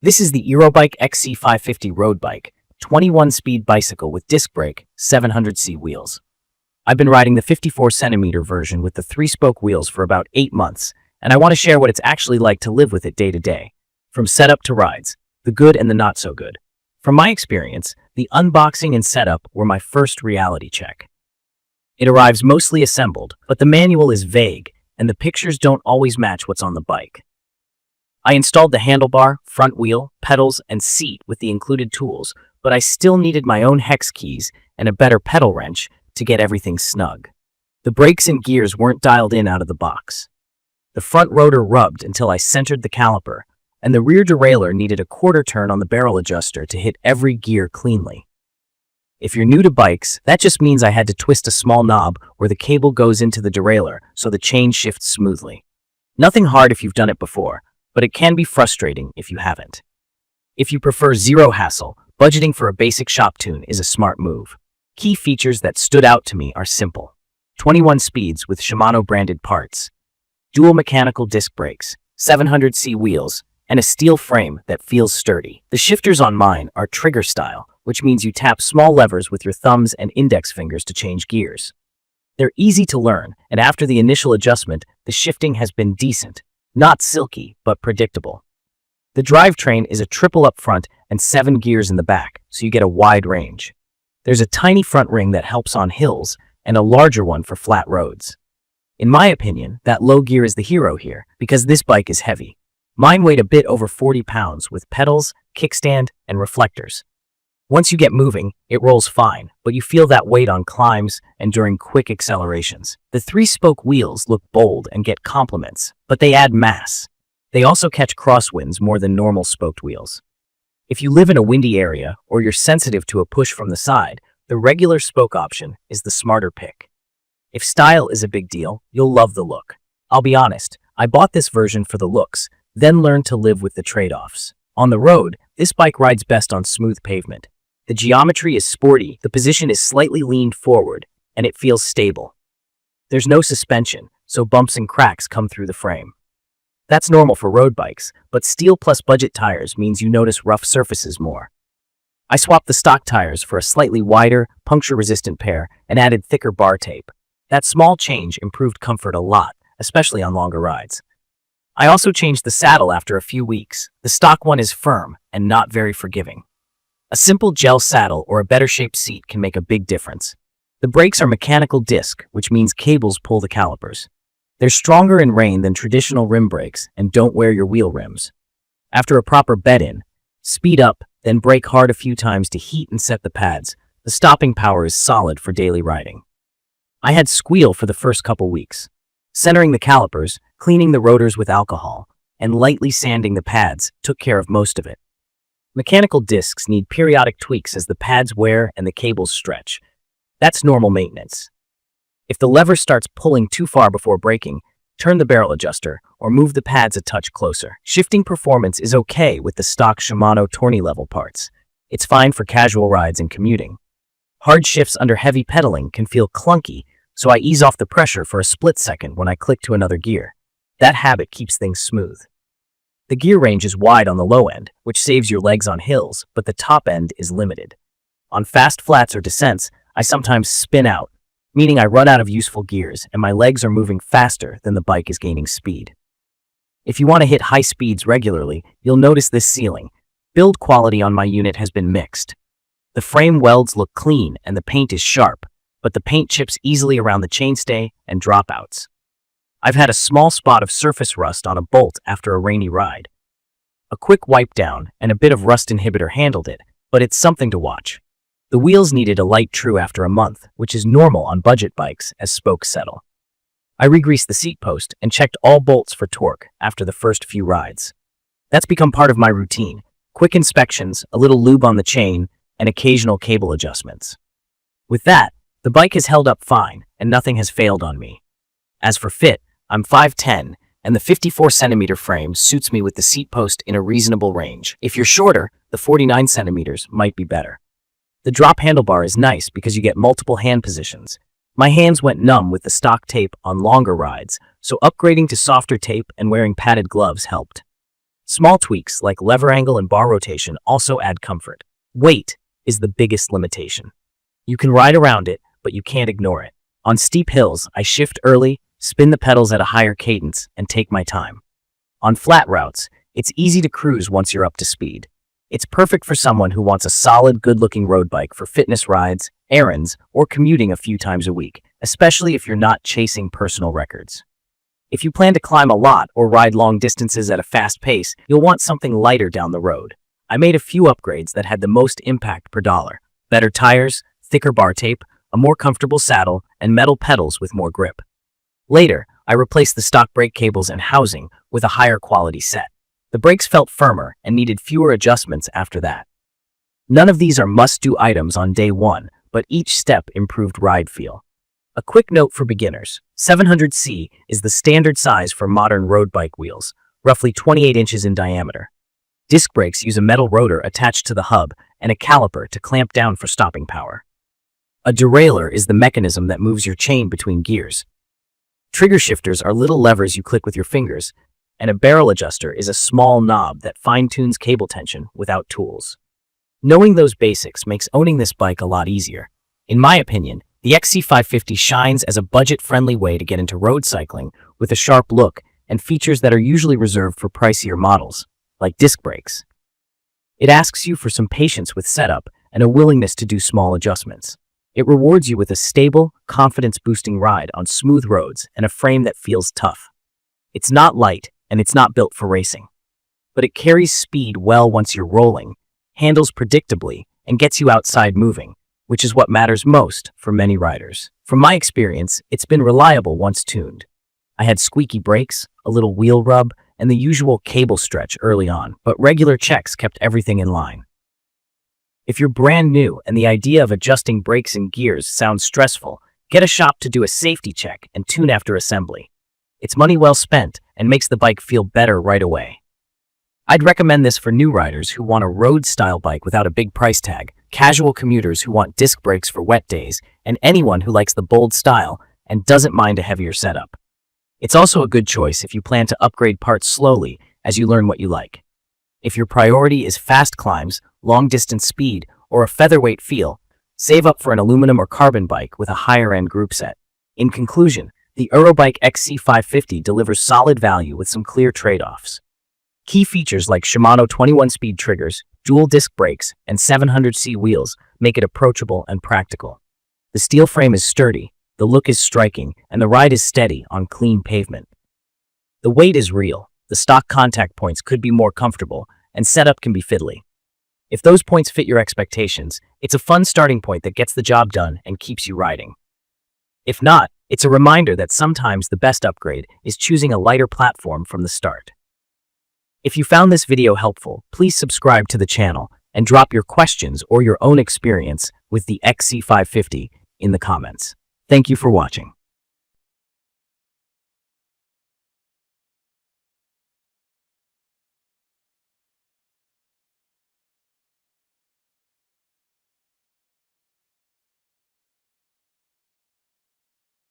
This is the EUROBIKE XC550 Road Bike, 21-speed bicycle with disc brake, 700C wheels. I've been riding the 54cm version with the 3-spoke wheels for about 8 months, and I want to share what it's actually like to live with it day to day. From setup to rides, the good and the not so good. From my experience, the unboxing and setup were my first reality check. It arrives mostly assembled, but the manual is vague, and the pictures don't always match what's on the bike. I installed the handlebar, front wheel, pedals, and seat with the included tools, but I still needed my own hex keys and a better pedal wrench to get everything snug. The brakes and gears weren't dialed in out of the box. The front rotor rubbed until I centered the caliper, and the rear derailleur needed a quarter turn on the barrel adjuster to hit every gear cleanly. If you're new to bikes, that just means I had to twist a small knob where the cable goes into the derailleur so the chain shifts smoothly. Nothing hard if you've done it before, but it can be frustrating if you haven't. If you prefer zero hassle, budgeting for a basic shop tune is a smart move. Key features that stood out to me are simple. 21 speeds with Shimano branded parts, dual mechanical disc brakes, 700C wheels, and a steel frame that feels sturdy. The shifters on mine are trigger style, which means you tap small levers with your thumbs and index fingers to change gears. They're easy to learn, and after the initial adjustment, the shifting has been decent. Not silky, but predictable. The drivetrain is a triple up front and 7 gears in the back, so you get a wide range. There's a tiny front ring that helps on hills and a larger one for flat roads. In my opinion, that low gear is the hero here because this bike is heavy. Mine weighed a bit over 40 pounds with pedals, kickstand, and reflectors. Once you get moving, it rolls fine, but you feel that weight on climbs and during quick accelerations. The 3-spoke wheels look bold and get compliments, but they add mass. They also catch crosswinds more than normal spoked wheels. If you live in a windy area or you're sensitive to a push from the side, the regular spoke option is the smarter pick. If style is a big deal, you'll love the look. I'll be honest, I bought this version for the looks, then learned to live with the trade-offs. On the road, this bike rides best on smooth pavement. The geometry is sporty, the position is slightly leaned forward, and it feels stable. There's no suspension, so bumps and cracks come through the frame. That's normal for road bikes, but steel plus budget tires means you notice rough surfaces more. I swapped the stock tires for a slightly wider, puncture-resistant pair and added thicker bar tape. That small change improved comfort a lot, especially on longer rides. I also changed the saddle after a few weeks. The stock one is firm and not very forgiving. A simple gel saddle or a better-shaped seat can make a big difference. The brakes are mechanical disc, which means cables pull the calipers. They're stronger in rain than traditional rim brakes and don't wear your wheel rims. After a proper bed-in, speed up, then brake hard a few times to heat and set the pads. The stopping power is solid for daily riding. I had squeal for the first couple weeks. Centering the calipers, cleaning the rotors with alcohol, and lightly sanding the pads took care of most of it. Mechanical discs need periodic tweaks as the pads wear and the cables stretch. That's normal maintenance. If the lever starts pulling too far before braking, turn the barrel adjuster or move the pads a touch closer. Shifting performance is okay with the stock Shimano tourney level parts. It's fine for casual rides and commuting. Hard shifts under heavy pedaling can feel clunky, so I ease off the pressure for a split second when I click to another gear. That habit keeps things smooth. The gear range is wide on the low end, which saves your legs on hills, but the top end is limited. On fast flats or descents, I sometimes spin out, meaning I run out of useful gears and my legs are moving faster than the bike is gaining speed. If you want to hit high speeds regularly, you'll notice this ceiling. Build quality on my unit has been mixed. The frame welds look clean and the paint is sharp, but the paint chips easily around the chainstay and dropouts. I've had a small spot of surface rust on a bolt after a rainy ride. A quick wipe down and a bit of rust inhibitor handled it, but it's something to watch. The wheels needed a light true after a month, which is normal on budget bikes as spokes settle. I re-greased the seat post and checked all bolts for torque after the first few rides. That's become part of my routine. Quick inspections, a little lube on the chain, and occasional cable adjustments. With that, the bike has held up fine and nothing has failed on me. As for fit, I'm 5'10", and the 54cm frame suits me with the seat post in a reasonable range. If you're shorter, the 49cm might be better. The drop handlebar is nice because you get multiple hand positions. My hands went numb with the stock tape on longer rides, so upgrading to softer tape and wearing padded gloves helped. Small tweaks like lever angle and bar rotation also add comfort. Weight is the biggest limitation. You can ride around it, but you can't ignore it. On steep hills, I shift early, spin the pedals at a higher cadence, and take my time. On flat routes, it's easy to cruise once you're up to speed. It's perfect for someone who wants a solid, good-looking road bike for fitness rides, errands, or commuting a few times a week, especially if you're not chasing personal records. If you plan to climb a lot or ride long distances at a fast pace, you'll want something lighter down the road. I made a few upgrades that had the most impact per dollar: better tires, thicker bar tape, a more comfortable saddle, and metal pedals with more grip. Later, I replaced the stock brake cables and housing with a higher quality set. The brakes felt firmer and needed fewer adjustments after that. None of these are must-do items on day one, but each step improved ride feel. A quick note for beginners: 700C is the standard size for modern road bike wheels, roughly 28 inches in diameter. Disc brakes use a metal rotor attached to the hub and a caliper to clamp down for stopping power. A derailleur is the mechanism that moves your chain between gears. Trigger shifters are little levers you click with your fingers, and a barrel adjuster is a small knob that fine-tunes cable tension without tools. Knowing those basics makes owning this bike a lot easier. In my opinion, the XC550 shines as a budget-friendly way to get into road cycling with a sharp look and features that are usually reserved for pricier models, like disc brakes. It asks you for some patience with setup and a willingness to do small adjustments. It rewards you with a stable, confidence-boosting ride on smooth roads and a frame that feels tough. It's not light, and it's not built for racing. But it carries speed well once you're rolling, handles predictably, and gets you outside moving, which is what matters most for many riders. From my experience, it's been reliable once tuned. I had squeaky brakes, a little wheel rub, and the usual cable stretch early on, but regular checks kept everything in line. If you're brand new and the idea of adjusting brakes and gears sounds stressful, get a shop to do a safety check and tune after assembly. It's money well spent and makes the bike feel better right away. I'd recommend this for new riders who want a road-style bike without a big price tag, casual commuters who want disc brakes for wet days, and anyone who likes the bold style and doesn't mind a heavier setup. It's also a good choice if you plan to upgrade parts slowly as you learn what you like. If your priority is fast climbs, long-distance speed, or a featherweight feel, save up for an aluminum or carbon bike with a higher-end group set. In conclusion, the EUROBIKE XC550 delivers solid value with some clear trade-offs. Key features like Shimano 21-speed triggers, dual disc brakes, and 700C wheels make it approachable and practical. The steel frame is sturdy, the look is striking, and the ride is steady on clean pavement. The weight is real, the stock contact points could be more comfortable, and setup can be fiddly. If those points fit your expectations, it's a fun starting point that gets the job done and keeps you riding. If not, it's a reminder that sometimes the best upgrade is choosing a lighter platform from the start. If you found this video helpful, please subscribe to the channel and drop your questions or your own experience with the XC550 in the comments. Thank you for watching.